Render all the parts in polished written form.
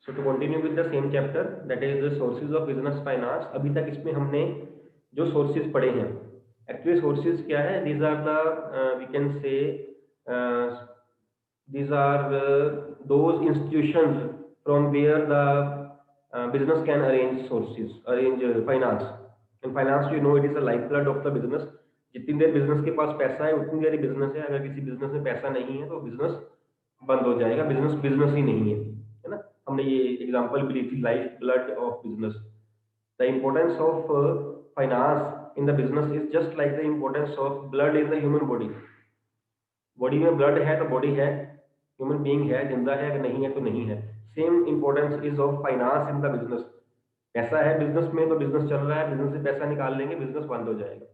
So to continue with the same chapter that is the sources of business finance. अभी तक इसमें हमने जो सोर्सेज पढ़े हैं, एक्चुअली सोर्सेज क्या है, these are the we can say these are those institutions from where the business can arrange sources, arrange finance. And finance, you know, it is the lifeblood of the business. जितनी देर business के पास पैसा है उतनी देर ही business है। अगर किसी business में पैसा नहीं है तो बिजनेस बंद हो जाएगा, बिजनेस बिजनेस ही नहीं है ना। हमने ये एग्जांपल भी ली थी, life blood of business. The importance of finance in the business is just like the importance of blood in the human body. Body में ब्लड है तो बॉडी है, ह्यूमन बीइंग है, जिंदा है, अगर नहीं है तो नहीं है। Same importance is of finance in the business. पैसा है बिजनेस में तो बिजनेस चल रहा है, बिजनेस से पैसा निकाल लेंगे बिजनेस बंद हो जाएगा।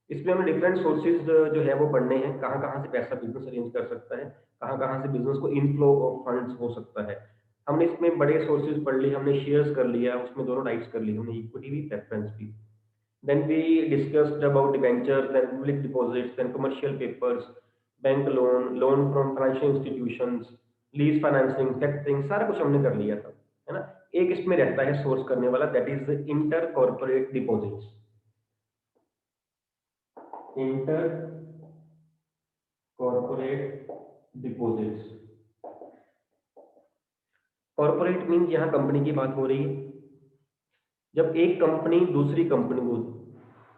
इसमें हमें डिफरेंट सोर्सेज जो है वो पढ़ने हैं, कहाँ कहाँ से पैसा बिजनेस अरेंज कर सकता है, कहाँ कहाँ से बिजनेस को इनफ्लो ऑफ फंड्स हो सकता है। हमने इसमें बड़े सोर्सेज पढ़ लिए, हमने शेयर्स कर लिया, उसमें दोनों टाइप्स कर ली हमने, इक्विटी भी प्रेफरेंस भी। Then we discussed about debentures, then public deposits, then commercial papers, bank loan, loan from financial institutions, lease financing, factoring, सारा कुछ हमने कर लिया था, है ना। एक इसमें रहता है सोर्स करने वाला, that is inter corporate deposits. Inter corporate deposits. Corporate means यहाँ कंपनी की बात हो रही है। जब एक कंपनी दूसरी कंपनी को,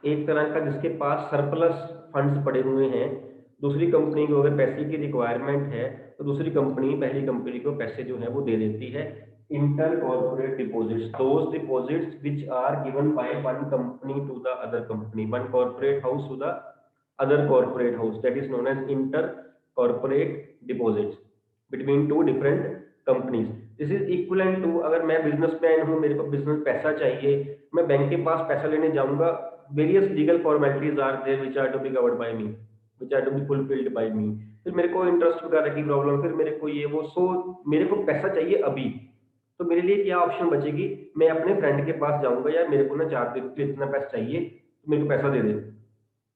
एक तरह का जिसके पास सरप्लस फंड्स पड़े हुए हैं, दूसरी कंपनी को अगर पैसे की रिक्वायरमेंट है तो दूसरी कंपनी पहली कंपनी को पैसे जो है वो दे देती है। Inter corporate deposits, those deposits which are given by one company to the other company, one corporate house to the other corporate house, that is known as inter corporate deposits between two different companies. This is equivalent to, अगर मैं businessman हूँ, मेरे को business पैसा चाहिए, मैं bank के पास पैसा लेने जाऊंगा, various legal formalities are there which are to be covered by me, which are to be fulfilled by me. फिर मेरे को इंटरेस्ट वगैरह की प्रॉब्लम, फिर मेरे को ये वो, सो मेरे को पैसा चाहिए अभी। तो मेरे लिए क्या ऑप्शन बचेगी, मैं अपने फ्रेंड के पास जाऊंगा, यार मेरे को ना 4 दिन के लिए इतना पैसा चाहिए, तो मेरे को पैसा दे दे।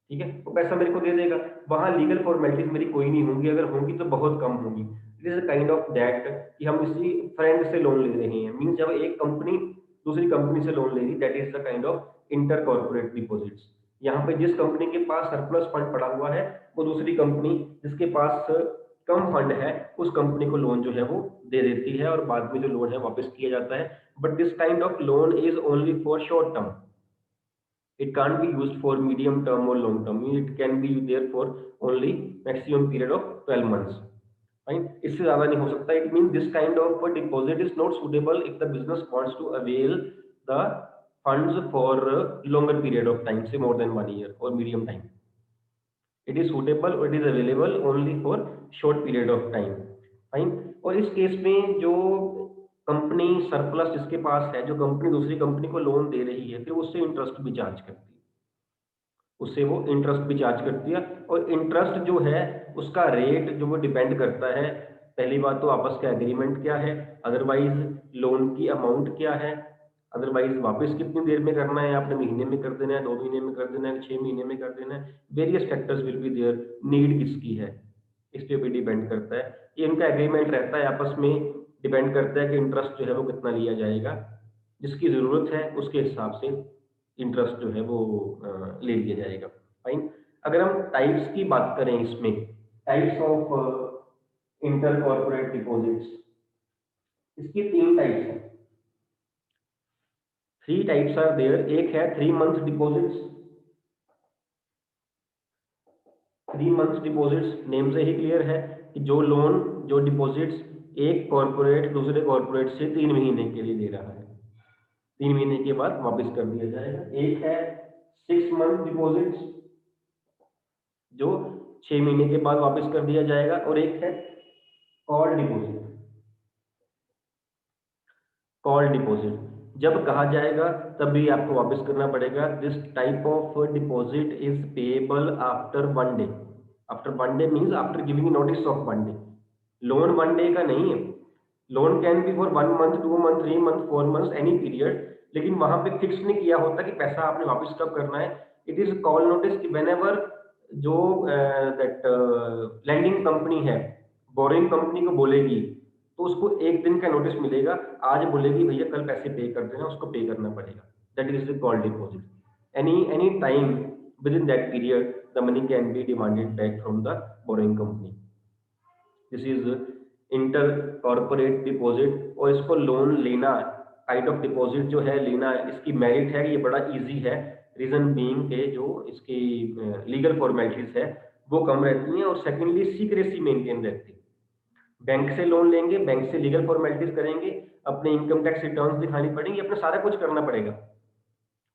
ठीक है, वो पैसा मेरे को दे देगा। वहां लीगल फॉर्मेलिटीज मेरी कोई नहीं होंगी, अगर होंगी तो बहुत कम होंगी। It is kind of that कि हम इसी फ्रेंड से लोन ले रहे हैं, मीन जब एक कंपनी दूसरी कंपनी से लोन ले रही, that is the kind of inter corporate deposits. यहाँ पे जिस कंपनी के पास सरप्लस फंड पड़ा हुआ है, वो दूसरी कंपनी जिसके पास कम फंड है, उस कंपनी को लोन जो है वो दे देती है, और बाद में जो लोन है वापस किया जाता है। But this kind of loan is only for short term, it can't be used for medium term or long term, it can be there for only maximum period of 12 months, fine, इससे ज्यादा नहीं हो सकता। it means this kind of a deposit is not suitable if the business wants to avail the funds for a longer period of time, say more than 1 year or medium time। it is suitable or it is available only for short period of time, fine। और इस case में जो company surplus जिसके पास है, जो company दूसरी company को loan दे रही है, फिर उससे इंटरेस्ट भी चार्ज करती है, उससे वो इंटरेस्ट भी चार्ज करती है। और इंटरेस्ट जो है उसका रेट जो वो डिपेंड करता है, पहली बात तो आपस का एग्रीमेंट क्या है, अदरवाइज लोन की अमाउंट क्या है, अदरवाइज वापस कितनी देर में करना है, आपने महीने में कर देना है, 2 महीने में कर देना है, 6 महीने में कर देना है, various factors will be there, need किसकी है इस पे भी डिपेंड करता है। ये इनका एग्रीमेंट रहता है आपस में, डिपेंड करता है कि इंटरेस्ट जो है वो कितना लिया जाएगा, जिसकी जरूरत है उसके हिसाब से इंटरेस्ट जो है वो ले लिया जाएगा, फाइन। अगर हम टाइप्स की बात करें, इसमें types of inter corporate deposits, इसकी 3 टाइप्स हैं, 3 टाइप्स आर देयर। एक है 3 month deposits. 3 month deposits name से ही क्लियर है कि जो लोन, जो डिपॉजिट्स एक कॉर्पोरेट दूसरे कॉर्पोरेट से 3 महीने के लिए दे रहा है, 3 महीने के बाद वापस कर दिया जाएगा। एक है 6 मंथ डिपॉजिट्स, जो 6 महीने के बाद वापस कर दिया जाएगा, और एक है कॉल डिपॉजिट। कॉल डिपॉजिट जब कहा जाएगा तब भी आपको वापस करना पड़ेगा। This type of deposit is payable after 1 day. After 1 day means after giving notice of 1 day. Loan 1 day का नहीं है, loan can be for 1 month, 2 month, 3 month, 4 month, any period, लेकिन वहां पे फिक्स नहीं किया होता कि पैसा आपने वापस कब करना है। इट इज कॉल नोटिस कि वेन एवर जो दैट लैंडिंग कंपनी है, बोरिंग कंपनी को बोलेगी तो उसको एक दिन का नोटिस मिलेगा, आज बोलेगी भैया कल पैसे पे कर देना, उसको पे करना पड़ेगा। That is the call deposit. Any time with in that period the money can be demanded back from the borrowing company. This is inter corporate deposit. और इसको लोन लेना, काइंड ऑफ डिपॉजिट जो है लेना, इसकी मेरिट है, ये बड़ा इजी है। रीजन बीइंग के जो इसकी लीगल फॉर्मेलिटीज है वो कम रहती हैं, और सेकेंडली सीक्रेसी मेंटेन रहती है। बैंक से लोन लेंगे, बैंक से लीगल फॉर्मेलिटीज करेंगे, अपने इनकम टैक्स रिटर्न्स दिखानी पड़ेंगी, अपना सारा कुछ करना पड़ेगा।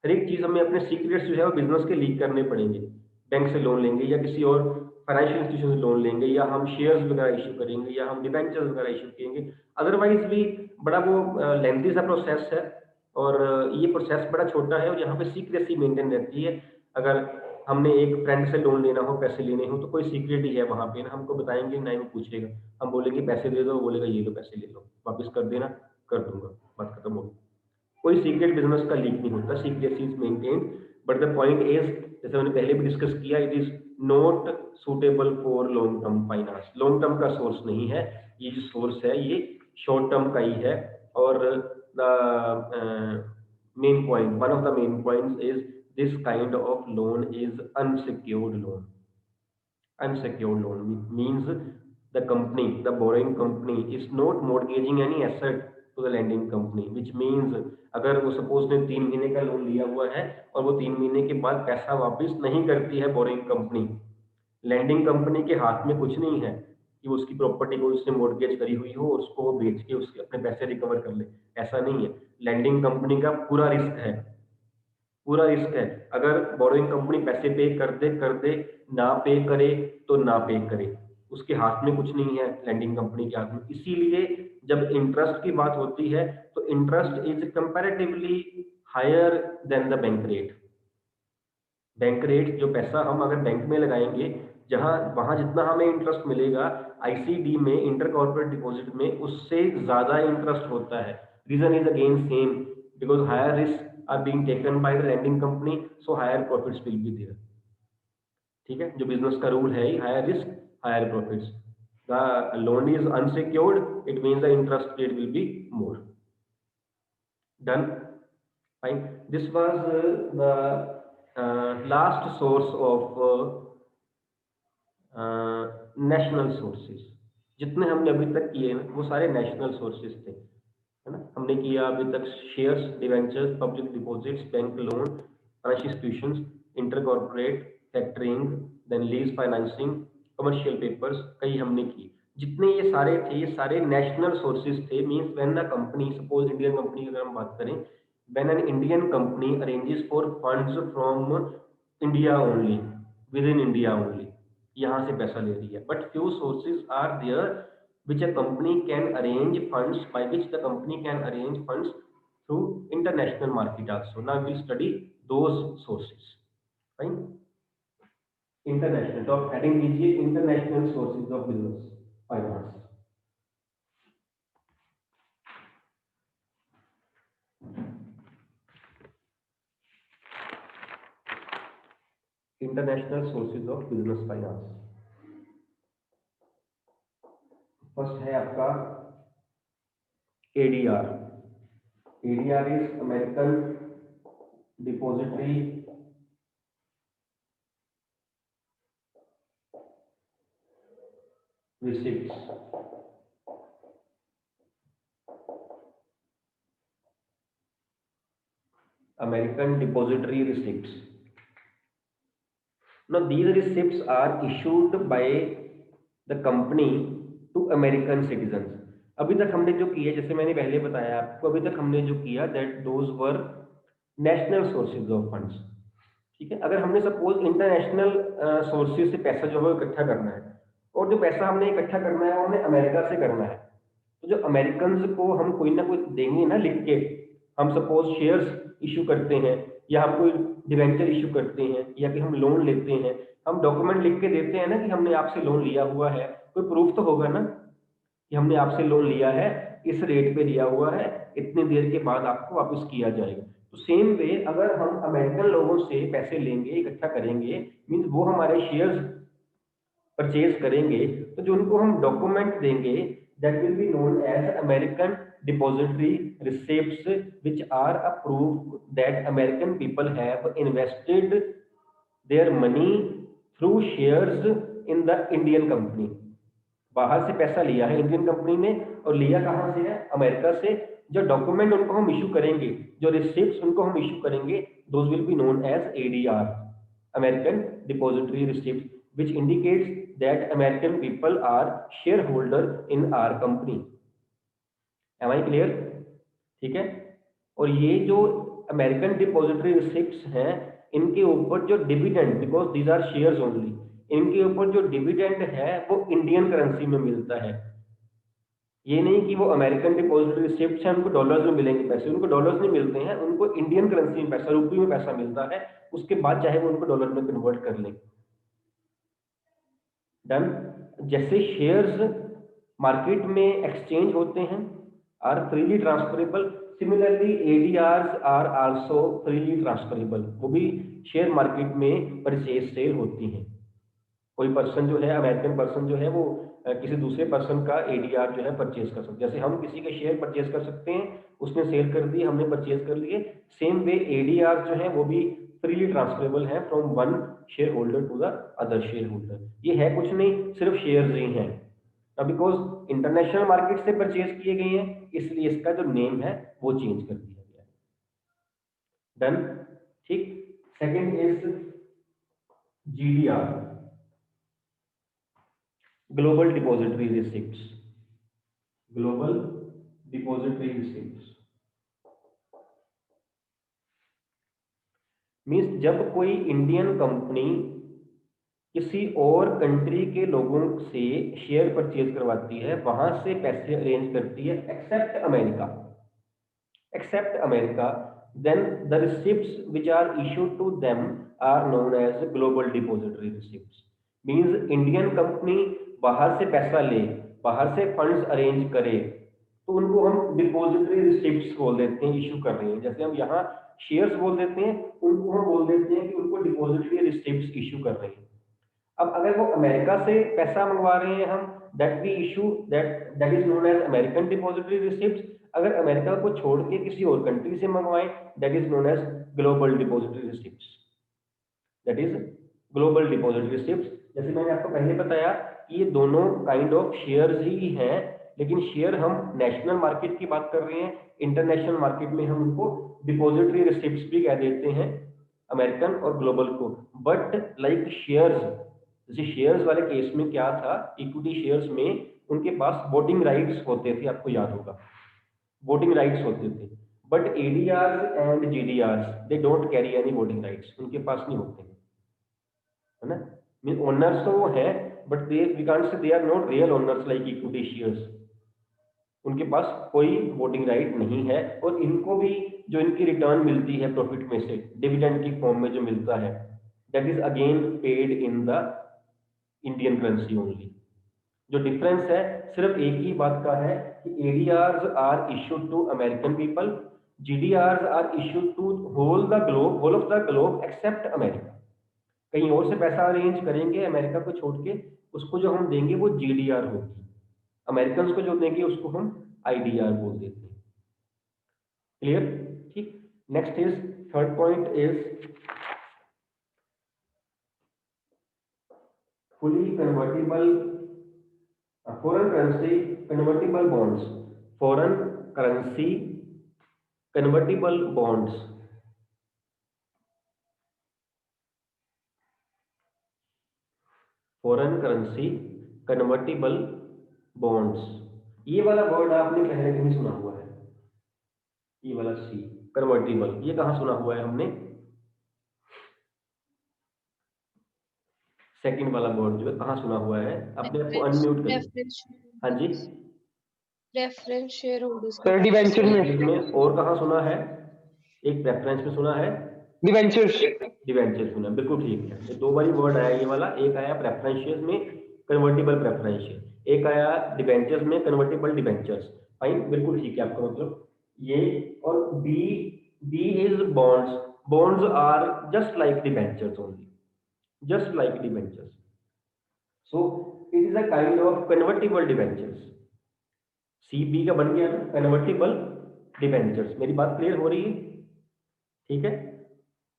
हर एक चीज़ हमें अपने सीक्रेट्स जो है वो बिजनेस के लीक करने पड़ेंगे। बैंक से लोन लेंगे या किसी और फाइनेंशियल इंस्टीट्यूशन से लोन लेंगे, या हम शेयर्स वगैरह इशू करेंगे, या हम डिबेंचर्स वगैरह इशू करेंगे। अदरवाइज भी बड़ा वो लेंथी सा प्रोसेस है, और ये प्रोसेस बड़ा छोटा है, और यहाँ पे सीक्रेसी मेंटेन रहती है। अगर हमने एक फ्रेंड से लोन लेना हो, पैसे लेने हो, तो कोई सीक्रेट ही है वहाँ पे ना, हमको बताएंगे ना ही वो पूछेगा। हम बोलेंगे पैसे दे दो, वो बोलेगा ये लो पैसे ले लो, वापस कर देना, कर दूंगा, बात खत्म हो गई। कोई सीक्रेट बिजनेस का लीक नहीं होता, secrecy is maintained. But the point is, जैसे मैंने पहले भी डिस्कस किया, it is not suitable for long term finance. Long term का सोर्स नहीं है, ये जो सोर्स है ये शॉर्ट टर्म का ही है। और the main point, one of the main points is this kind of loan is unsecured loan. Unsecured loan means the company, the borrowing company is not mortgaging any asset to the lending company, which means अगर वो suppose ने 3 महीने का loan लिया हुआ है और वो 3 महीने के बाद पैसा वापस नहीं करती है बोरिंग कंपनी, लैंडिंग कंपनी के हाथ में कुछ नहीं है कि वो उसकी प्रॉपर्टी को उसने मॉर्गेज करी हुई हो और उसको वो बेच के उसके अपने पैसे रिकवर कर ले। ऐसा नहीं है, लैंडिंग कंपनी का पूरा रिस्क है, पूरा रिस्क है। अगर बोरोइंग कंपनी पैसे पे कर दे, ना पे करे तो ना पे करे, उसके हाथ में कुछ नहीं है, लैंडिंग कंपनी के हाथ में। इसीलिए जब इंटरेस्ट की बात होती है तो interest is comparatively higher than the bank rate. Bank rate, जो पैसा हम अगर बैंक में लगाएंगे, जहां वहां जितना हमें इंटरेस्ट मिलेगा आईसीडी में, इंटर कॉर्पोरेट डिपॉजिट में, उससे ज्यादा इंटरेस्ट होता है। Reason is again same, because higher risk are being taken by the lending company, so higher profits will be there. ठीक है, जो बिजनेस का रूल है, higher risk higher profits. The loan is unsecured, it means the interest rate will be more. Done, fine. This was the last source of national sources. जितने हमने अभी तक किए ना वो सारे नेशनल सोर्सेज थे, है ना। हमने किया अभी तक shares, debentures, public deposits, bank loan, financial institutions, inter corporate, factoring, then lease financing, commercial papers, कई हमने की। जितने ये सारे थे, ये सारे नेशनल सोर्सेज थे। Means when a company, suppose Indian company की अगर हम बात करें, when an Indian company arranges for funds from India only, within India only, यहाँ से पैसा ले रही है। But few sources are there which a company can arrange funds, by which the company can arrange funds through international market also. Now we will study those sources, fine। International, तो आप heading लीजिए international sources of business finance. International sources of business finance. First है आपका ADR. ADR is American depository receipts। American depository receipts। Now these receipts are issued by the company to American citizens। अभी तक हमने जो किया, जैसे मैंने पहले बताया आपको, अभी तक हमने जो किया that those were national sources of funds. ठीक है, अगर हमने सपोज इंटरनेशनल सोर्सेज से पैसा जो है इकट्ठा करना है, और जो पैसा हमने इकट्ठा करना है वो हमें अमेरिका से करना है, तो जो अमेरिकन को हम कोई ना कोई देंगे ना लिख के, हम सपोज शेयर्स इशू करते हैं, या हम कोई डिवेंचर इशू करते हैं, या कि हम लोन लेते हैं, हम डॉक्यूमेंट लिख के देते हैं ना कि हमने आपसे लोन लिया हुआ है, कोई प्रूफ तो होगा ना कि हमने आपसे लोन लिया है, इस रेट पे लिया हुआ है, इतनी देर के बाद आपको वापस किया जाएगा। तो सेम वे अगर हम अमेरिकन लोगों से पैसे लेंगे, इकट्ठा करेंगे, मीन्स वो हमारे शेयर्स परचेज करेंगे, तो जो उनको हम डॉक्यूमेंट देंगे that will be known as American depository receipts, which are a proof that American people have invested their money through shares in the Indian company. बाहर से पैसा लिया है इंडियन कंपनी ने और लिया कहाँ से है, अमेरिका से। जो डॉक्यूमेंट उनको हम इशू करेंगे, जो रिसिप्ट्स उनको हम इशू करेंगे, those will be known as ADR, American depository receipt, which indicates that American people are shareholder in our company. Am I clear? ठीक है। और ये जो अमेरिकन डिपॉजिटरी रिसिप्ट्स हैं, इनके ऊपर जो dividend, because these are shares only, इनके ऊपर जो डिविडेंड है वो इंडियन करेंसी में मिलता है। ये नहीं कि वो अमेरिकन डिपॉजिटरी रिसिप्ट्स हैं उनको डॉलर्स में मिलेंगे पैसे, उनको डॉलर्स नहीं मिलते हैं, उनको इंडियन करेंसी में पैसा, रुपये में पैसा मिलता है। उसके बाद चाहे वो उनको डॉलर में कन्वर्ट कर लें। डन। जैसे शेयर्स मार्केट में एक्सचेंज होते हैं, are freely transferable, similarly ADRs are also freely transferable, वो भी शेयर मार्केट में परचेज सेल होती हैं। कोई पर्सन जो है, अमेरिकन पर्सन जो है, वो किसी दूसरे पर्सन का एडीआर जो है परचेज कर सकते हैं। जैसे हम किसी के शेयर परचेज कर सकते हैं, उसने सेल कर दी, हमने परचेज कर लिए, सेम वे एडीआर जो है वो भी फ्रीली ट्रांसफरेबल है from one share holder to the other share holder. ये है कुछ नहीं, सिर्फ शेयर्स ही हैं। अब बिकॉज इंटरनेशनल मार्केट से परचेज किए गए हैं, इसलिए इसका जो नेम है वो चेंज कर दिया गया है। डन। ठीक। Second is GDR, global depository receipts. Global depository receipts means जब कोई इंडियन कंपनी किसी और कंट्री के लोगों से शेयर परचेज करवाती है, वहां से पैसे अरेंज करती है, except America, except America, then the receipts which are issued to them are known as global depository receipts. Means Indian company बाहर से पैसा ले, बाहर से फंड्स अरेंज करे, तो उनको हम डिपॉजिटरी रिसिप्ट्स बोल देते हैं, इशू कर रहे हैं। जैसे हम यहाँ शेयर्स बोल देते हैं, उनको हम बोल देते हैं कि उनको डिपॉजिटरी रिसिप्ट्स इशू कर रहे हैं। अब अगर वो अमेरिका से पैसा मंगवा रहे हैं हम, that we issue that is known as American depository receipts. अगर अमेरिका को छोड़ के किसी और कंट्री से मंगवाएं, that is known as global depository receipts, that is global depository receipts. जैसे मैंने आपको पहले बताया कि ये दोनों काइंड ऑफ शेयर्स ही हैं, लेकिन शेयर हम नेशनल मार्केट की बात कर रहे हैं, इंटरनेशनल मार्केट में हम उनको डिपॉजिटरी रिसिप्ट्स भी कह देते हैं, अमेरिकन और ग्लोबल को। बट लाइक शेयर्स, जैसे शेयर्स वाले केस में क्या था, इक्विटी शेयर्स में उनके पास वोटिंग राइट्स होते थे, आपको याद होगा, वोटिंग राइट्स होते थे। But ADR and GDR they don't carry any voting rights, उनके पास नहीं होते हैं, है ना। मीन ओनर्स तो वो है, but they we can't say they are not real owners like equity shares, उनके पास कोई वोटिंग राइट नहीं है। और इनको भी जो इनकी रिटर्न मिलती है प्रॉफिट में से, डिविडेंड की फॉर्म में जो मिलता है, that is again paid in the Indian currency only. जो डिफरेंस है सिर्फ एक ही बात का है कि ADRs are issued to American people, GDRs are issued to whole the globe, whole of the globe except America. कहीं और से पैसा अरेंज करेंगे अमेरिका को छोड़ के, उसको जो हम देंगे वो जीडीआर होगी, अमेरिकन को जो देंगे उसको हम आईडीआर बोल देते हैं। क्लियर? ठीक। Next is third point is fully convertible foreign currency convertible bonds, foreign currency convertible bonds, foreign currency convertible bonds। ये वाला वर्ड आपने पहले कहीं सुना हुआ है, ये वाला सी, कन्वर्टिबल, ये कहाँ सुना हुआ है हमने? सेकंड वाला वर्ड जो है कहाँ सुना हुआ है? अपने आप को अनम्यूट करें। हाँ जी, reference share holders sir debenture में, इसमें और कहाँ सुना है? एक प्रेफरेंस में सुना है, डिवेंचर्स, डिवेंचर सुना, बिल्कुल ठीक है। ये दो बारी वर्ड आया, ये वाला एक आया प्रेफरेंशियस में कन्वर्टिबल प्रेफरेंशियल, एक आया डिवेंचर्स में कन्वर्टिबल डिवेंचर्स। फाइन, बिल्कुल ठीक है आपका मतलब ये। और B, B is bonds, bonds are just like debentures only, just like debentures, so it is a kind of convertible debentures, C B का बन गया ना कन्वर्टिबल डिबेंचर्स। मेरी बात क्लियर हो रही है? ठीक है,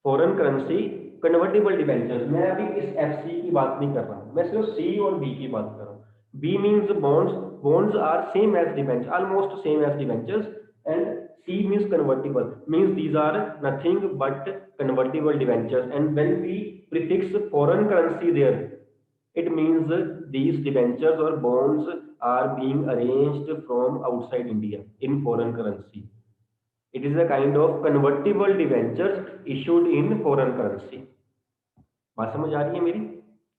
फॉरेन करेंसी कन्वर्टिबल डिबेंचर्स। मैं अभी इस एफसी की बात नहीं कर रहा हूं, मैं सिर्फ सी और बी की बात कर रहा हूं। B means bonds, bonds are same as debenture, almost same as debentures, and C means convertible, means these are nothing but convertible debentures, and when we prefix foreign currency there, it means these debentures or bonds are being arranged from outside India in foreign currency. It is a kind of convertible debentures issued in foreign currency. बात समझ आ रही है मेरी?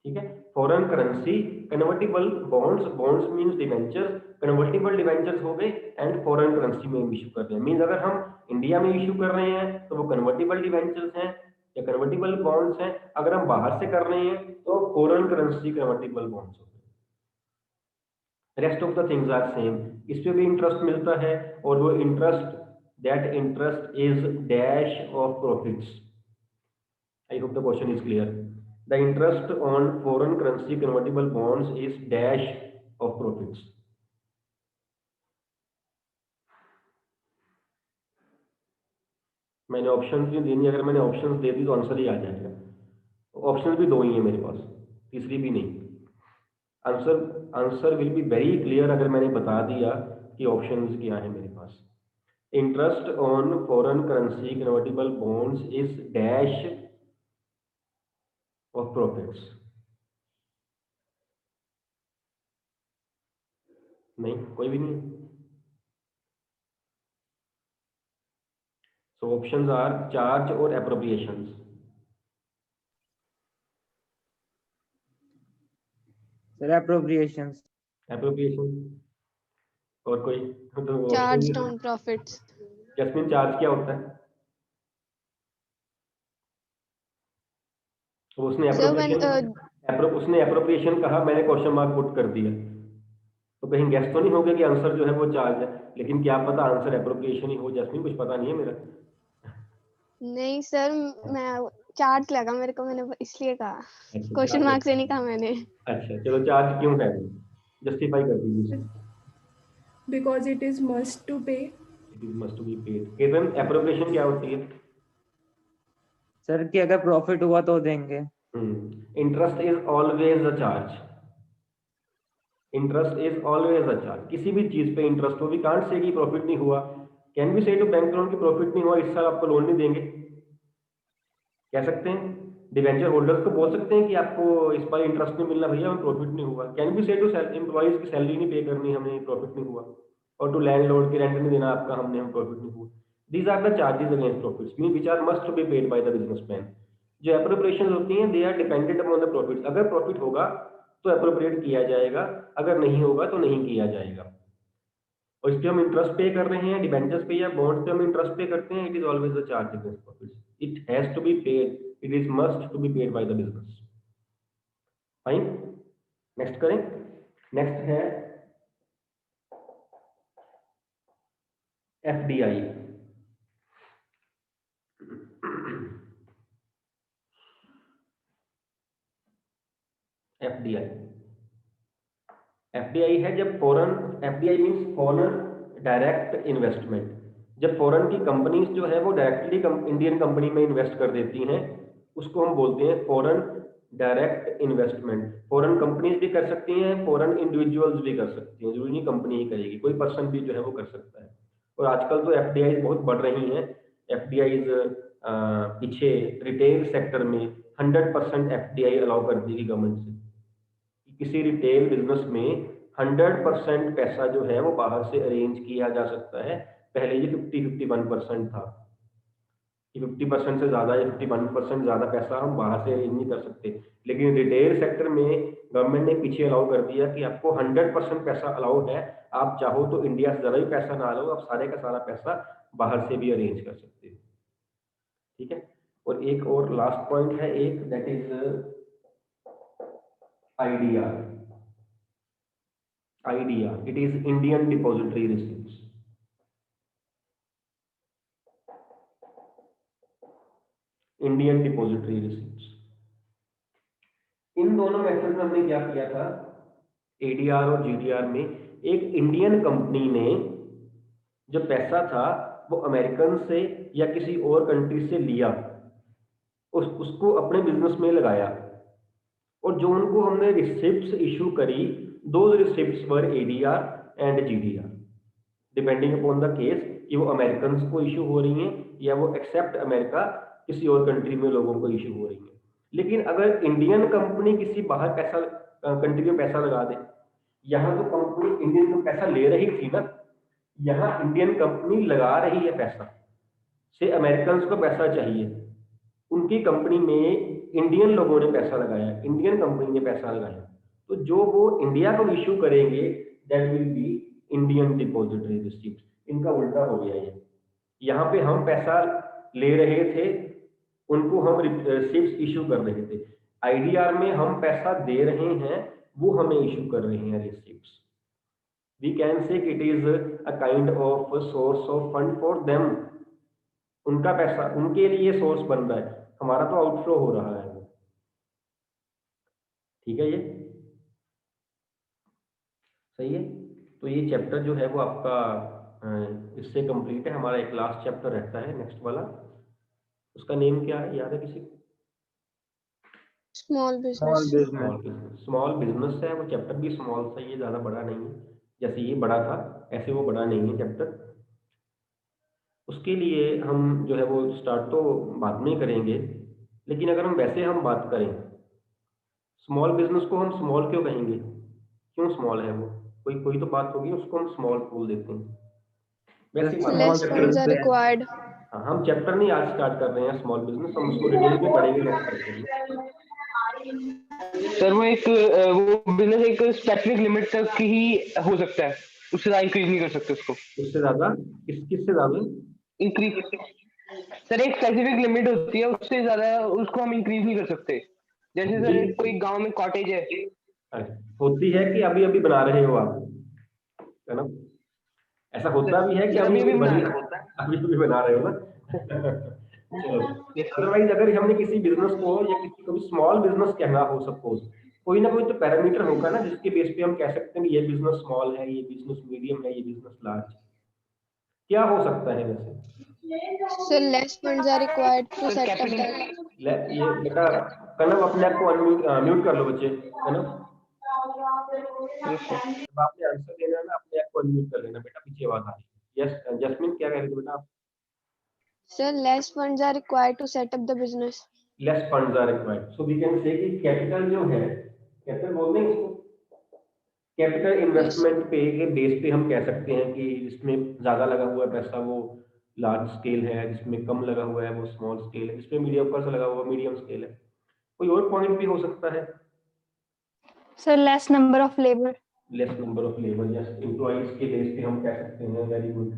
ठीक है, foreign currency convertible bonds, bonds means debentures, convertible debentures हो गए and foreign currency में इशू कर रहे हैं। मींस अगर हम इंडिया में इशू कर रहे हैं तो वो कन्वर्टिबल डिवेंचर्स हैं या कन्वर्टिबल बॉन्ड्स हैं, अगर हम बाहर से कर रहे हैं तो फॉरेन करेंसी कन्वर्टिबल बॉन्ड्स हो गए। Rest of the things are same. इस पे भी इंटरेस्ट मिलता है और वो interest, that interest is dash of profits. I hope the question is clear. The interest on foreign currency convertible bonds is dash of profits. मैंने option भी देनी, अगर मैंने ऑप्शंस दे दी तो आंसर ही आ जाएगा। ऑप्शंस भी दो ही है मेरे पास, तीसरी भी नहीं। Answer answer will be very clear अगर मैंने बता दिया कि ऑप्शंस क्या है मेरे पास। Interest on foreign currency convertible bonds is dash of profits. नहीं, कोई भी नहीं। So options are charge or appropriations. Sir appropriations. Appropriation और कोई तो option Charged on profits. Jasmine, charge क्या होता है? तो उसने Sir, when एप्रोप्रिएशन उसने एप्रोप्रिएशन कहा, मैंने क्वेश्चन मार्क पुट कर दिया, तो कहीं गेस तो नहीं हो गया कि आंसर जो है वो चार्ज है, लेकिन क्या पता आंसर एप्रोप्रिएशन ही हो। जैस्मिन, कुछ पता नहीं है मेरा। नहीं सर, मैं चार्ज लगा मेरे को, मैंने इसलिए कहा, अच्छा, क्वेश्चन मार्क से नहीं कहा मैंने। अच्छा चलो, चार्ज क्यों है, जस्टिफाई कर दीजिए। Because it is must to pay. It is must to be paid. Ketan, appropriation क्या होती है? सर कि अगर प्रॉफिट हुआ तो देंगे। Interest is always a charge. Interest is always a charge. किसी भी चीज पे इंटरेस्ट हो, वी कांट से कि प्रॉफिट नहीं हुआ। कैन वी से टू बैंक लोन की प्रॉफिट नहीं हुआ, इस साल आपको लोन नहीं देंगे, कह सकते हैं? डिवेंचर होल्डर्स को बोल सकते हैं कि आपको इस बार इंटरेस्ट नहीं मिलना भैया, हमें प्रॉफिट नहीं हुआ। कैन वी से टू एम्प्लॉइज की सैलरी नहीं पे करनी, हमें प्रॉफिट नहीं हुआ। और टू लैंडलॉर्ड की रेंट नहीं देना आपका, हमने हम प्रॉफिट नहीं हुआ। These are the charges against profits mean which are must be paid by the businessman. जो एप्रोप्रिएशन होती हैं, they are dependent upon the profit. अगर प्रॉफिट होगा तो एप्रोप्रिएट किया जाएगा, अगर नहीं होगा तो नहीं किया जाएगा। और इस पे हम इंटरेस्ट पे कर रहे हैं, डिबेंचर्स पे या बॉन्ड्स पे हम इंटरेस्ट पे करते हैं, it is always the charge against profits. It has to be paid, it is must to be paid by the business. Fine, next करें। नेक्स्ट है एफडीआई। एफडीआई एफडीआई है जब foreign, FDI means foreign direct investment. जब foreign की companies जो है वो directly Indian company में इन्वेस्ट कर देती हैं, उसको हम बोलते हैं foreign direct investment. Foreign companies भी कर सकती हैं, फॉरेन इंडिविजुअल्स भी कर सकती हैं, जरूरी नहीं कंपनी ही करेगी, कोई पर्सन भी जो है वो कर सकता है। और आजकल तो एफडीआई बहुत बढ़ रही हैं। एफडीआई पीछे रिटेल सेक्टर में 100% एफडीआई अलाउ कर दी गवर्नमेंट से। किसी रिटेल बिजनेस में 100% पैसा जो है वो बाहर से अरेंज किया जा सकता है। पहले ये 51% था कि 50% से ज़्यादा या 51% ज़्यादा पैसा हम बाहर से अरेंज नहीं कर सकते, लेकिन रिटेल सेक्टर में गवर्नमेंट ने पीछे अलाउ कर दिया कि आपको 100% पैसा अलाउ है। आप चाहो तो इंडिया से ज़रा भी पैसा ना लो, आप सारे का सारा पैसा बाहर से भी अरेंज कर सकते हो। ठीक है, और एक और लास्ट पॉइंट है एक, that is IDR। IDR, it is Indian Depository Receipts। Indian depository receipts. इन दोनों मेथड में हमने क्या किया था, ADR और GDR में, एक इंडियन कंपनी ने जो पैसा था वो अमेरिकन से या किसी और कंट्री से लिया, उसको अपने बिजनेस में लगाया, और जो उनको हमने रिसिप्ट्स इशू करी, दो receipts were ADR and GDR, depending upon the case कि वो अमेरिकन को इशू हो रही हैं या वो एक्सेप्ट अमेरिका किसी और कंट्री में लोगों को इशू हो रही है। लेकिन अगर इंडियन कंपनी किसी बाहर पैसा कंट्री में पैसा लगा दे, यहाँ तो कंपनी इंडियन में पैसा ले रही थी ना, यहाँ इंडियन कंपनी लगा रही है पैसा, से अमेरिकन को पैसा चाहिए, उनकी कंपनी में इंडियन लोगों ने पैसा लगाया, इंडियन कंपनी ने पैसा लगाया, तो जो वो इंडिया को इशू करेंगे that will be Indian depository receipt. इनका उल्टा हो गया ये, यहाँ पे हम पैसा ले रहे थे, उनको हम रिसिप्ट इशू कर रहे थे, आईडीआर में हम पैसा दे रहे हैं, वो हमें इशू कर रहे हैं receipts. We can say it is a kind of source of fund for them, उनका पैसा उनके लिए सोर्स बन रहा है, हमारा तो आउटफ्लो हो रहा है। ठीक है, ये सही है। तो ये चैप्टर जो है वो आपका इससे कंप्लीट है। हमारा एक लास्ट चैप्टर रहता है नेक्स्ट वाला, उसका नेम क्या है, याद है किसी को? Small business. स्मॉल बिजनेस है, वो चैप्टर भी स्मॉल सा, ये ज़्यादा बड़ा नहीं है, जैसे ये बड़ा था ऐसे वो बड़ा नहीं है चैप्टर। उसके लिए हम जो है वो स्टार्ट तो बाद में करेंगे, लेकिन अगर हम वैसे हम बात करें स्मॉल बिजनेस को, हम स्मॉल क्यों कहेंगे, क्यों स्मॉल है वो, कोई तो बात होगी, उसको हम स्मॉल बोल देते हैं। वैसे लेस फंड्स आर रिक्वायर्ड। हाँ, हम चैप्टर नहीं आज स्टार्ट कर रहे हैं स्मॉल बिजनेस, हम उसको डिटेल में पढ़ेंगे नेक्स्ट चैप्टर में। सर वो एक वो बिजनेस एक स्पेसिफिक लिमिट तक ही हो सकता है, उससे ज्यादा इंक्रीज नहीं कर सकते उसको। उससे ज्यादा किससे ज्यादा इंक्रीज? सर एक स्पेसिफिक लिमिट होती है, उससे ज्यादा उसको हम इंक्रीज नहीं कर सकते। जैसे सर कोई गांव में कॉटेज है, होती है कि अभी अभी बना रहे हो आप, है ना? ऐसा होता भी है कि अभी अभी बना रहे हो ना। अदरवाइज अगर हमने किसी बिजनेस को या किसी को भी स्मॉल बिजनेस कहना हो, सपोज कोई ना कोई तो पैरामीटर होगा ना जिसके बेस पे हम कह सकते हैं कि ये बिजनेस स्मॉल है, ये बिजनेस मीडियम है, ये बिजनेस लार्ज। क्या हो सकता है वैसे? So less funds are required to set up that. ये बेटा कनव अपने आप को म्यूट कर लो बच्चे, कनव जब आपने आंसर देना है ना अपने आप को अनम्यूट कर लेना बेटा, पीछे आवाज आ रही है। यस जस्मिन क्या कह रहे थे बेटा आप? So less funds are required to set up the business. Less funds are required, so we can say कि कैपिटल जो है, कैपिटल बोल दें इसको, कैपिटल इन्वेस्टमेंट पे के बेस पे हम कह सकते हैं कि जिसमें ज्यादा लगा हुआ है पैसा वो लार्ज स्केल है, जिसमें कम लगा हुआ है वो स्मॉल स्केल है, जिसमें मीडियम पर से लगा हुआ मीडियम स्केल है। कोई और पॉइंट भी हो सकता है? Sir less number of labour. Less number of labour, या एम्प्लॉइज के बेस पे हम कह सकते हैं, वेरी गुड।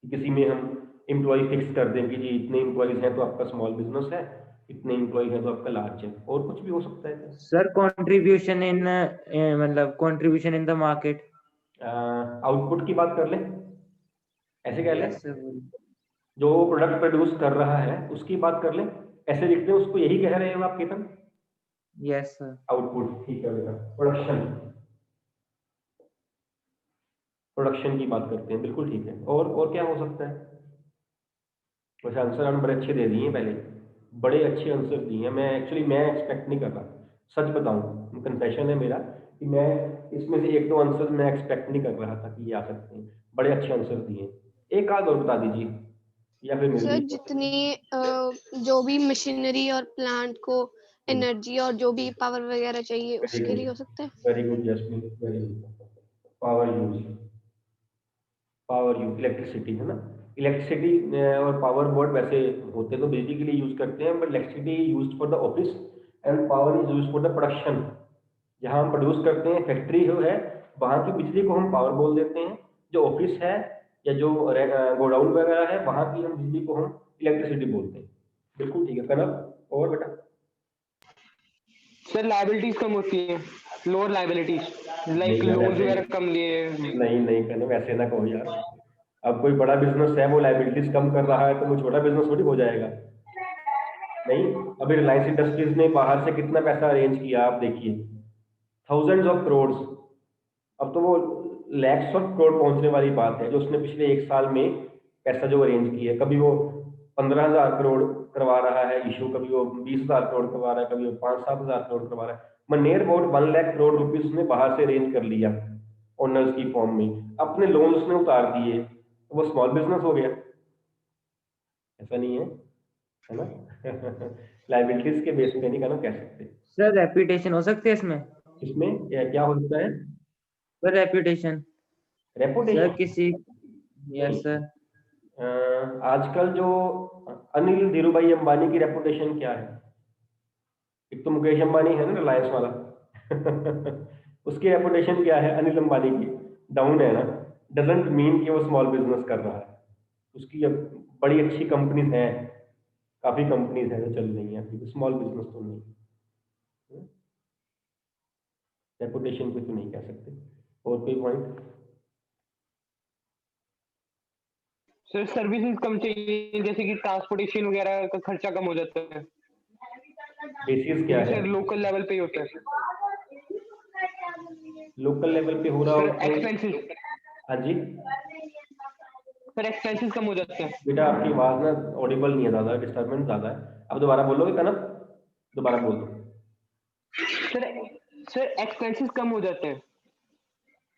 किसी में हम एम्प्लॉय फिक्स कर दें कि जी इतने एम्प्लॉइज हैं तो आपका स्मॉल बिजनेस है, इतने एम्प्लॉइज हैं तो आपका लार्ज है। और कुछ भी हो सकता है सर कंट्रीब्यूशन इन मतलब contribution in the market, output की बात कर लें, ऐसे कह लें जो प्रोडक्ट प्रोड्यूस कर रहा है उसकी बात कर लें, ऐसे लिखते हैं उसको, यही कह रहे हो आप केतन? Yes sir. आउटपुट, ठीक है बेटा। प्रोडक्शन की बात करते हैं, बिल्कुल ठीक है। और क्या हो सकता है? वैसे आंसर हमने बड़े अच्छे दे दिए हैं, पहले बड़े अच्छे आंसर दिए हैं। मैं एक्सपेक्ट नहीं कर रहा, सच बताऊं कन्फेशन है मेरा कि मैं इसमें से एक दो आंसर मैं एक्सपेक्ट नहीं कर रहा था कि ये आ सकते हैं। बड़े अच्छे आंसर दिए। एक आध और बता दीजिए या फिर सर जितनी जो भी मशीनरी और प्लांट को एनर्जी और जो भी पावर वगैरह चाहिए उसके लिए हो सकता है। Very good Jasmine, very good. Power use electricity है ना, इलेक्ट्रिसिटी और पावर बोर्ड वैसे होते तो बिजली के लिए यूज करते हैं, but electricity used for the office and power is used for the production. जहां हम प्रोड्यूस करते हैं फैक्ट्री जो है वहां की बिजली को हम पावर बोल देते हैं, जो ऑफिस है या जो गोडाउन वगैरह है वहां की हम बिजली को हम इलेक्ट्रिसिटी बोलते हैं। बिल्कुल ठीक है कनव। और बेटा सर लायबिलिटीज कम होती है, लोअर लायबिलिटीज लाइक लोन्स वगैरह कम लिए। नहीं कनव ऐसे ना कहो यार, अब कोई बड़ा बिजनेस है वो लायबिलिटीज कम कर रहा है तो वो छोटा बिजनेस थोड़ी हो जाएगा। नहीं, अभी रिलायंस इंडस्ट्रीज ने बाहर से कितना पैसा अरेंज किया आप देखिए, थाउजेंड्स ऑफ करोड़, अब तो वो लैक्स और करोड़ पहुंचने वाली बात है, जो उसने पिछले 1 साल में पैसा जो अरेंज किया है। कभी वो 15,000 करोड़ करवा रहा है इशू, कभी वो 20,000 करोड़ करवा रहा है, कभी वो 5-7 हज़ार करोड़ करवा रहा है। Near about 1 lakh crore rupees उसने बाहर से अरेंज कर लिया ओनर्स की फॉर्म में, अपने लोन उसने उतार दिए, तो वो स्मॉल बिजनेस हो गया। ऐसा नहीं है ना? लाइबिलिटीज के बेस पे नहीं कहना कह सकते। सर रेपुटेशन हो सकती है इसमें? इसमें क्या हो सकता है? सर रेपुटेशन सर रेपुटेशन किसी, यस सर। आजकल जो अनिल धीरूभाई अंबानी की रेपुटेशन क्या है? एक तो मुकेश अंबानी है ना, रिलायंस वाला उसकी रेपुटेशन क्या है अनिल अंबानी की? डाउन है ना। डजंट मीन कि वो स्मॉल बिजनेस कर रहा है। उसकी अब बड़ी अच्छी कंपनीज हैं, काफी कंपनीज हैं जो चल रही हैं, अभी स्मॉल बिजनेस तो नहीं। रेपुटेशन पे तो नहीं कह सकते। और कोई पॉइंट? सर सर्विसेज कम चाहिए, जैसे कि ट्रांसपोर्टेशन वगैरह का खर्चा कम हो जाता है। बेसिस क्या है? सर लोकल लेवल पे ही होता है लोकल लेवल पे हो रहा हो सर। तो? एक्सपेंसेस हाँ जी सर, एक्सपेंसेस कम हो जाते हैं। बेटा, आपकी आवाज ना ऑडिबल नहीं है, ज्यादा डिस्टर्बेंस ज्यादा है। अब दोबारा बोलोगे कनक? दोबारा बोल दो। सर सर एक्सपेंसेस कम हो जाते हैं।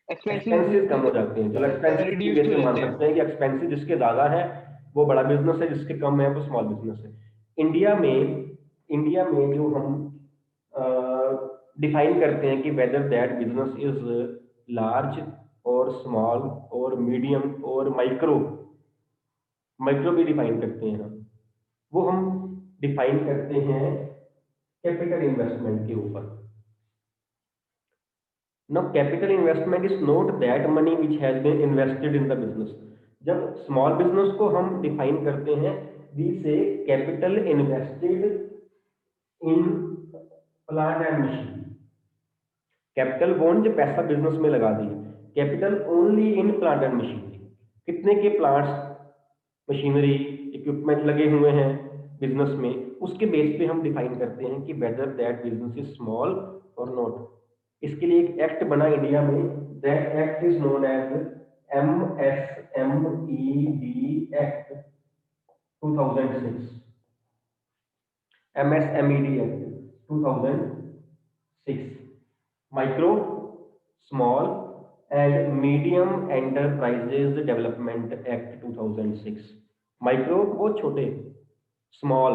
एक्सपेंसेस कम हो जाते हैं। चलो एक्सपेंसेस की रिड्यूस बेस हो पे मान जाते हैं। सकते हैं कि एक्सपेंसेस जिसके ज्यादा है वो बड़ा बिजनेस है, जिसके कम है वो स्मॉल बिजनेस है। इंडिया में जो हम डिफाइन करते हैं कि whether that business is large और स्मॉल और मीडियम और माइक्रो भी डिफाइन करते हैं हम। वो हम डिफाइन करते हैं कैपिटल इन्वेस्टमेंट के ऊपर। Now, capital investment is not that money which has been invested in the business. जब स्मॉल बिजनेस को हम डिफाइन करते हैं, वी से capital invested in plant and machine. Capital bond जो पैसा बिजनेस में लगा दिए, capital only in plant and machinery. कितने के प्लांट्स, मशीनरी, इक्विपमेंट लगे हुए हैं बिजनेस में, उसके बेस पे हम डिफाइन करते हैं कि whether that business is small और नॉट। इसके लिए एक एक्ट बना इंडिया में, that act is known as MSMED act 2006। MSMED act 2006, micro, small and medium enterprises development act 2006। Micro वो छोटे, स्मॉल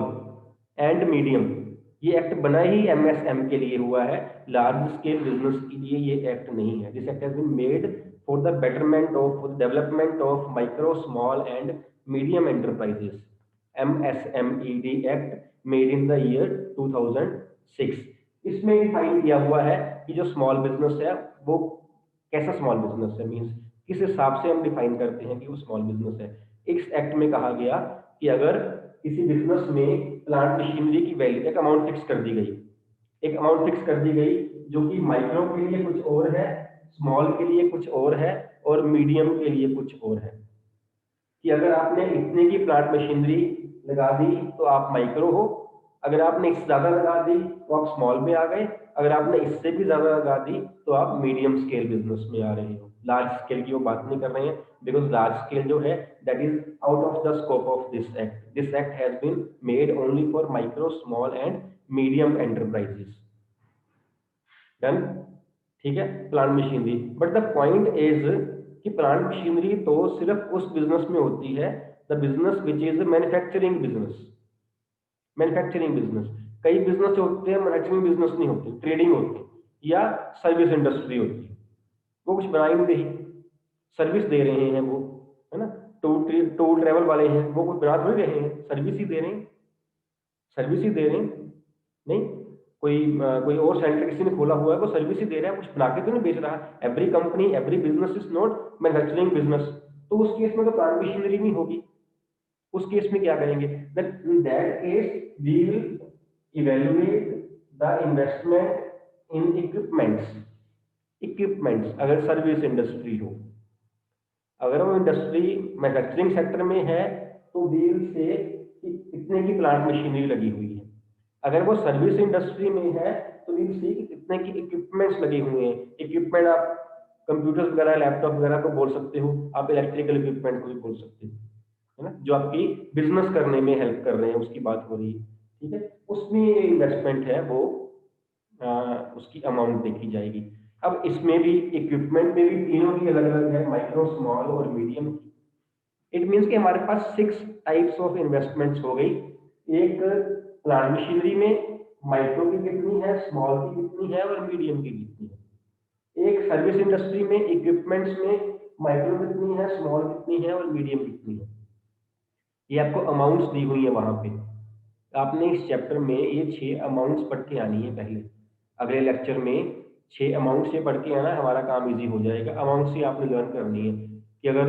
एंड मीडियम, ये एक्ट बना ही MSM के लिए हुआ है, लार्ज स्केल बिजनेस के लिए ये एक्ट नहीं है। This act has been made for the betterment of development of micro, small and medium enterprises. MSMED act made in the year 2006। इसमें डिफाइन किया हुआ है कि जो स्मॉल बिजनेस है वो कैसा स्मॉल बिजनेस है, मीन्स किस हिसाब से हम डिफाइन करते हैं कि वो स्मॉल बिजनेस है। इस एक्ट में कहा गया कि अगर किसी बिजनेस में प्लांट मशीनरी की वैल्यू, एक अमाउंट फिक्स कर दी गई, एक अमाउंट फिक्स कर दी गई जो कि माइक्रो के लिए कुछ और है, स्मॉल के लिए कुछ और है और मीडियम के लिए कुछ और है, कि अगर आपने इतने की प्लांट मशीनरी लगा दी तो आप माइक्रो हो, अगर आपने इससे ज्यादा लगा दी तो आप स्मॉल में आ गए, अगर आपने इससे भी ज्यादा लगा दी तो आप मीडियम स्केल बिजनेस में आ रहे हो। लार्ज स्केल की वो बात नहीं कर रहे हैं, बिकॉज लार्ज स्केल जो है that is out of the scope of this act. This act has been made only for micro, small and medium enterprises. Done? ठीक है, plant machinery. But the point is कि plant machinery तो सिर्फ उस business में होती है, the business which is manufacturing business. Manufacturing business, कई बिजनेस होते हैं मैन्युफैक्चरिंग बिजनेस नहीं होते, ट्रेडिंग होती है या सर्विस इंडस्ट्री होती है। वो कुछ बना ही नहीं रही, सर्विस दे रहे हैं वो, है ना। टूर ट्रेवल वाले हैं, वो कुछ बना थोड़ी रहे हैं, सर्विस ही दे रहे हैं, सर्विस ही दे रहे हैं। नहीं, कोई और सेंटर किसी ने खोला हुआ है, वो सर्विस ही दे रहा है, कुछ बना के तो नहीं बेच रहा। Every company, every business is not manufacturing business. तो उस केस में तो प्लांट मशीनरी नहीं होगी। उस केस में क्या करेंगे? In that case we will evaluate the investment in equipments. अगर सर्विस इंडस्ट्री हो, अगर वो इंडस्ट्री मैन्युफैक्चरिंग सेक्टर में है तो वी विल से कितने की प्लांट मशीनरी लगी हुई है। अगर वो सर्विस इंडस्ट्री में है तो वी विल से कितने की इक्विपमेंट्स लगे हुए हैं। इक्विपमेंट आप कंप्यूटर्स वगैरह, लैपटॉप वगैरह को बोल सकते हो, आप इलेक्ट्रिकल इक्विपमेंट को भी बोल सकते हो, है ना, जो आपकी बिजनेस करने में हेल्प कर रहे हैं उसकी बात हो रही है, ठीक है। उसमें इन्वेस्टमेंट है वो उसकी अमाउंट देखी जाएगी। अब इसमें भी इक्विपमेंट में भी तीनों की अलग अलग है, माइक्रो, स्मॉल और मीडियम। इट मीन्स कि हमारे पास 6 टाइप्स ऑफ इन्वेस्टमेंट्स हो गई। एक प्लांट मशीनरी में माइक्रो की कितनी है, स्मॉल की कितनी है और मीडियम की कितनी है। एक सर्विस इंडस्ट्री में इक्विपमेंट्स में माइक्रो कितनी है, स्मॉल कितनी है और मीडियम कितनी है। ये आपको अमाउंट्स दी हुई है वहां पे। आपने इस चैप्टर में ये 6 अमाउंट्स पढ़ के आनी है पहले। अगले लेक्चर में 6 अमाउंट्स से पढ़ के आना, हमारा काम इजी हो जाएगा। अमाउंट्स ही आपने लर्न करनी है कि अगर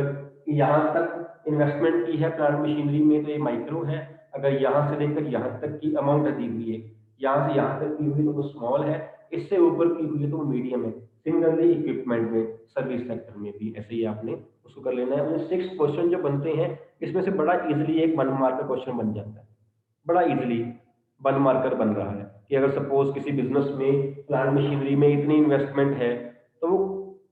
यहाँ तक इन्वेस्टमेंट की है प्लांट मशीनरी में तो ये माइक्रो है, अगर यहाँ से लेकर यहाँ तक की अमाउंट दी हुई है, यहाँ से यहाँ तक की हुई तो वो स्मॉल है, इससे ऊपर की हुई है तो वो मीडियम है। सिमिलरली इक्विपमेंट में, सर्विस सेक्टर में भी ऐसे ही आपने उसको कर लेना है। 6 क्वेश्चन जो बनते हैं इसमें से बड़ा इजिली एक 1 मार्क का क्वेश्चन बन जाता है, बड़ा इजिली 1 मार्कर बन रहा है कि अगर सपोज किसी बिजनेस में प्लांट मशीनरी में इतनी इन्वेस्टमेंट है तो वो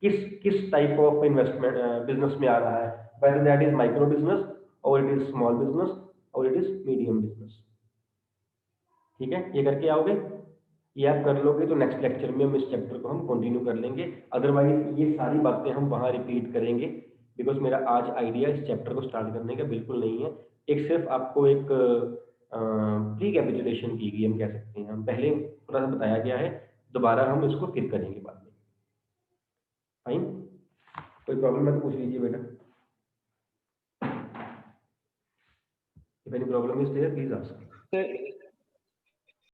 किस किस टाइप ऑफ इन्वेस्टमेंट बिजनेस में आ रहा है, whether that is micro business और इट इज स्मॉल बिजनेस और इट इज मीडियम बिजनेस। ठीक है, ये करके आओगे, ये आप कर लोगे तो नेक्स्ट लेक्चर में हम इस चैप्टर को हम कंटिन्यू कर लेंगे। अदरवाइज ये सारी बातें हम वहाँ रिपीट करेंगे, बिकॉज मेरा आज आइडिया इस चैप्टर को स्टार्ट करने का बिल्कुल नहीं है। एक सिर्फ आपको एक प्री कैपिटुलेशन की गई, हम कह सकते हैं, हम पहले थोड़ा सा बताया गया है, दोबारा हम इसको फिर करेंगे बाद में। फाइन, कोई प्रॉब्लम है तो पूछ लीजिए बेटा। If any problem is there please ask. Sir